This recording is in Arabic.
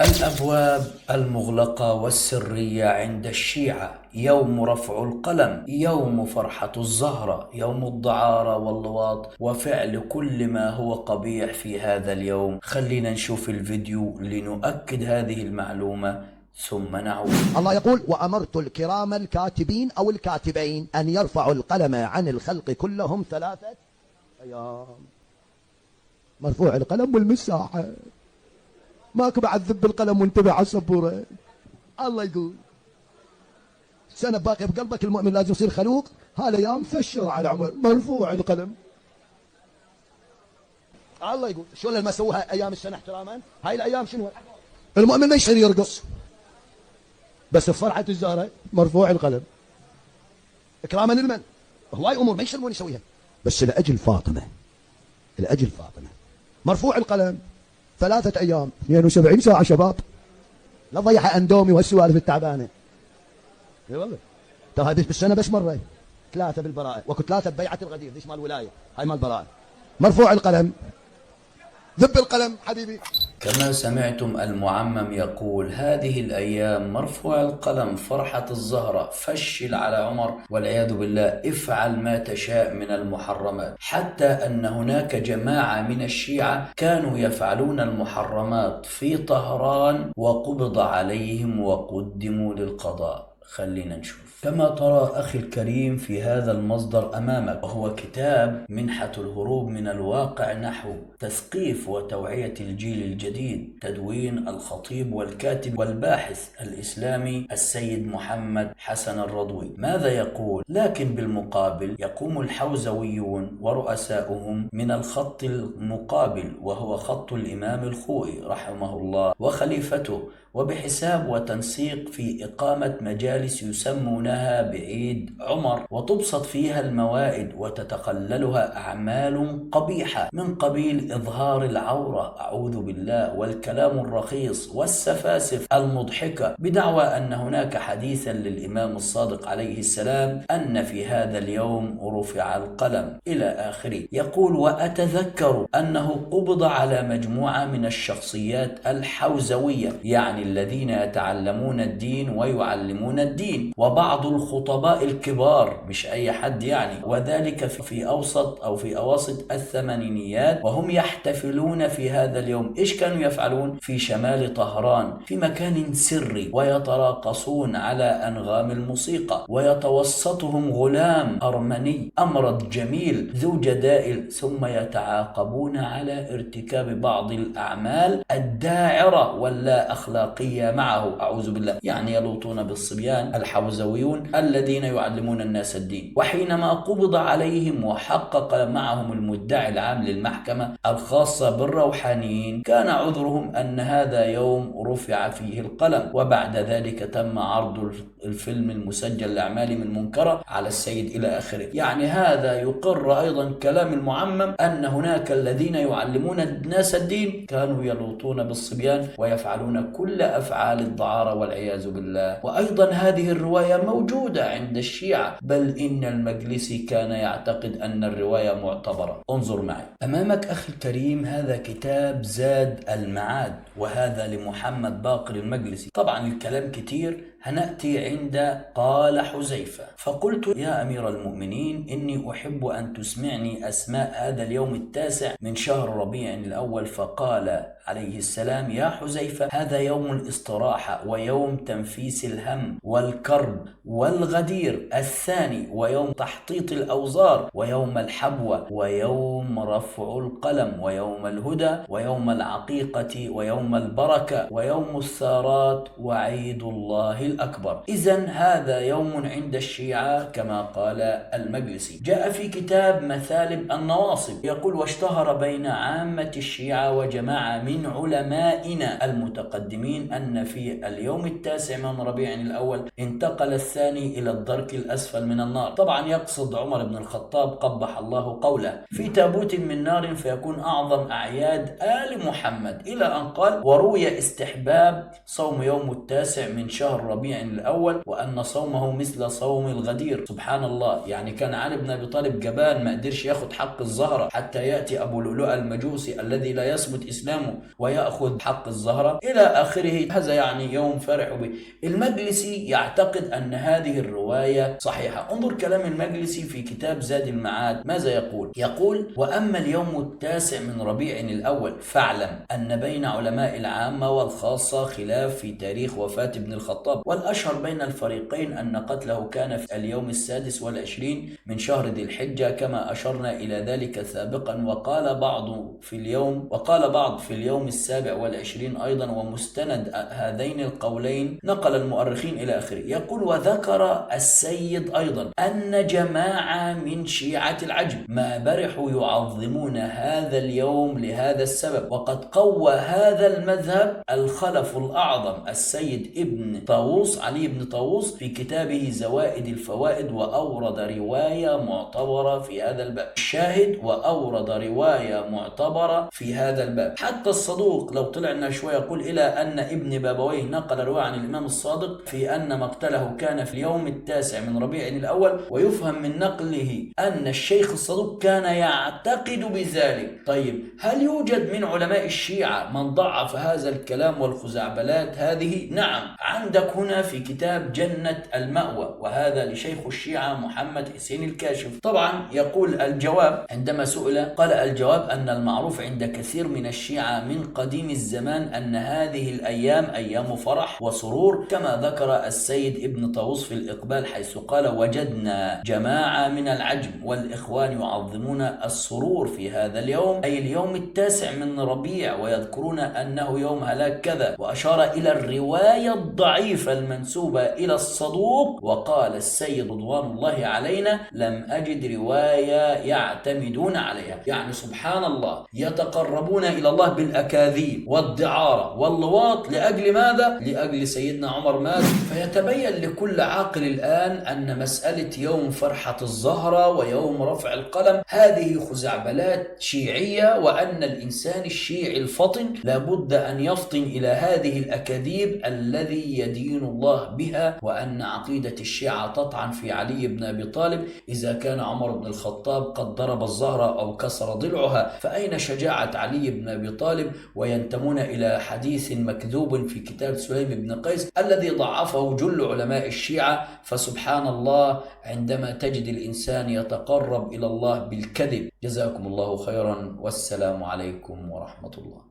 الأبواب المغلقة والسرية عند الشيعة: يوم رفع القلم، يوم فرحة الزهرة، يوم الدعارة واللواط وفعل كل ما هو قبيح في هذا اليوم. خلينا نشوف الفيديو لنؤكد هذه المعلومة ثم نعود. الله يقول: وأمرت الكرام الكاتبين أو الكاتبين أن يرفعوا القلم عن الخلق كلهم 3 أيام. مرفوع القلم والمساحة، ماكو بعد ذب القلم وانتبه على السبورة. الله يقول سنة باقي بقلبك، المؤمن لازم يصير خلوق. هالايام فشر على عمر مرفوع القلم. الله يقول شلون لما سووها ايام السنة احتراما، هاي الايام شنو؟ المؤمن ما يصير يرقص، بس في فرحة الزهرة مرفوع القلم اكراما لمن؟ هواي امور ما يشربون يسويها، بس لاجل فاطمة، لاجل فاطمة مرفوع القلم 3 أيام 72 ساعة. شباب لا تضيع اندومي وهالسوالف التعبانه. اي والله ترى هذه بالسنه بس مره 3 بالبراءه، وكنت 3 ببيعه الغدير، ذيش مال الولايه، هاي مال البراءه. مرفوع القلم، ذب القلم حبيبي. كما سمعتم المعمم يقول: هذه الأيام مرفوع القلم، فرحة الزهرة، فشل على عمر والعياذ بالله، افعل ما تشاء من المحرمات، حتى أن هناك جماعة من الشيعة كانوا يفعلون المحرمات في طهران وقبض عليهم وقدموا للقضاء. خلينا نشوف. كما ترى أخي الكريم في هذا المصدر أمامك، وهو كتاب منحة الهروب من الواقع نحو تثقيف وتوعية الجيل الجديد، تدوين الخطيب والكاتب والباحث الإسلامي السيد محمد حسن الرضوي. ماذا يقول؟ لكن بالمقابل يقوم الحوزويون ورؤساؤهم من الخط المقابل، وهو خط الإمام الخوئي رحمه الله وخليفته، وبحساب وتنسيق في إقامة مجالس يسمونها بعيد عمر، وتبسط فيها الموائد وتتخللها أعمال قبيحة من قبيل إظهار العورة أعوذ بالله، والكلام الرخيص والسفاسف المضحكة، بدعوى أن هناك حديثا للإمام الصادق عليه السلام أن في هذا اليوم رفع القلم إلى آخره. يقول: وأتذكر أنه قبض على مجموعة من الشخصيات الحوزوية، يعني الذين يتعلمون الدين ويعلمون الدين، وبعض الخطباء الكبار، مش أي حد يعني، وذلك في أواسط الثمانينيات، وهم يحتفلون في هذا اليوم. إيش كانوا يفعلون؟ في شمال طهران في مكان سري، ويتراقصون على أنغام الموسيقى، ويتوسطهم غلام أرمني أمرد جميل ذو جدائل، ثم يتعاقبون على ارتكاب بعض الأعمال الداعرة واللا أخلاقية معه أعوذ بالله، يعني يلوطون بالصبيان الحوزويون الذين يعلمون الناس الدين. وحينما قبض عليهم وحقق معهم المدعي العام للمحكمة الخاصة بالروحانيين، كان عذرهم أن هذا يوم رفع فيه القلم، وبعد ذلك تم عرض الفيلم المسجل لأعمالهم المنكرة على السيد إلى آخره. يعني هذا يقر أيضا كلام المعمم أن هناك الذين يعلمون الناس الدين كانوا يلوطون بالصبيان ويفعلون كل أفعال الدعارة والعياذ بالله. وأيضا هذه الرواية موجودة عند الشيعة، بل إن المجلسي كان يعتقد أن الرواية معتبرة. انظر معي أمامك أخي الكريم، هذا كتاب زاد المعاد، وهذا لمحمد باقر المجلسي. طبعا الكلام كتير، هنأتي عند قال حذيفة: فقلت يا أمير المؤمنين إني أحب أن تسمعني أسماء هذا اليوم 9 من شهر ربيع الأول. فقال عليه السلام: يا حذيفة، هذا يوم الاستراحة ويوم تنفيس الهم والكرب والغدير الثاني، ويوم تحطيط الأوزار، ويوم الحبوة، ويوم رفع القلم، ويوم الهدى، ويوم العقيقة، ويوم البركة، ويوم الثارات، وعيد الله الأكبر. إذن هذا يوم عند الشيعة كما قال المجلسي. جاء في كتاب مثالب النواصب يقول: واشتهر بين عامة الشيعة وجماعة من علمائنا المتقدمين أن في اليوم 9 من ربيع الأول انتقل الثاني إلى الدرك الأسفل من النار. طبعا يقصد عمر بن الخطاب قبح الله قوله، في تابوت من نار، فيكون أعظم أعياد آل محمد، إلى أن قال: وروي استحباب صوم يوم 9 من شهر ربيع ربيع الأول وأن صومه مثل صوم الغدير. سبحان الله، يعني كان علي بن أبي طالب جبان ما قدرش ياخد حق الزهرة حتى يأتي أبو لؤلؤة المجوسي الذي لا يثبت إسلامه ويأخذ حق الزهرة إلى آخره. هذا يعني يوم فرح به. المجلسي يعتقد أن هذه الرواية صحيحة. انظر كلام المجلسي في كتاب زاد المعاد ماذا يقول؟ يقول: وأما اليوم التاسع من ربيع الأول فاعلم أن بين علماء العامة والخاصة خلاف في تاريخ وفاة ابن الخطاب، والأشهر بين الفريقين أن قتله كان في اليوم 26 من شهر ذي الحجة كما أشرنا إلى ذلك سابقا، وقال بعض في اليوم 27 أيضا. ومستند هذين القولين نقل المؤرخين إلى آخره. يقول: وذكر السيد أيضا أن جماعة من شيعة العجم ما برحوا يعظمون هذا اليوم لهذا السبب، وقد قوى هذا المذهب الخلف الأعظم السيد ابن طاووس علي بن طاووس في كتابه زوائد الفوائد، وأورد رواية معتبرة في هذا الباب. الشاهد: وأورد رواية معتبرة في هذا الباب. حتى الصدوق لو طلعنا شوية يقول إلى أن ابن بابويه نقل رواية عن الإمام الصادق في أن مقتله كان في اليوم التاسع من ربيع الأول، ويفهم من نقله أن الشيخ الصدوق كان يعتقد بذلك. طيب، هل يوجد من علماء الشيعة من ضعف هذا الكلام والخزعبلات هذه؟ نعم، عندك هنا في كتاب جنة المأوى، وهذا لشيخ الشيعة محمد حسين الكاشف. طبعا يقول الجواب عندما سئل قال: الجواب أن المعروف عند كثير من الشيعة من قديم الزمان أن هذه الأيام أيام فرح وسرور، كما ذكر السيد ابن طاووس في الإقبال حيث قال: وجدنا جماعة من العجم والإخوان يعظمون السرور في هذا اليوم، أي اليوم التاسع من ربيع، ويذكرون أنه يوم هلاك كذا، وأشار إلى الرواية الضعيفة المنسوبة إلى الصدوق. وقال السيد رضوان الله علينا: لم أجد رواية يعتمدون عليها. يعني سبحان الله، يتقربون إلى الله بالأكاذيب والدعارة واللواط لأجل ماذا؟ لأجل سيدنا عمر مات. فيتبين لكل عاقل الآن أن مسألة يوم فرحة الزهرة ويوم رفع القلم هذه خزعبلات شيعية، وأن الإنسان الشيعي الفطن لابد أن يفطن إلى هذه الأكاذيب الذي يدين الله بها، وأن عقيدة الشيعة تطعن في علي بن أبي طالب إذا كان عمر بن الخطاب قد ضرب الزهرة أو كسر ضلعها، فأين شجاعة علي بن أبي طالب؟ وينتمون إلى حديث مكذوب في كتاب سليم بن قيس الذي ضعفه جل علماء الشيعة. فسبحان الله، عندما تجد الإنسان يتقرب إلى الله بالكذب. جزاكم الله خيرا، والسلام عليكم ورحمة الله.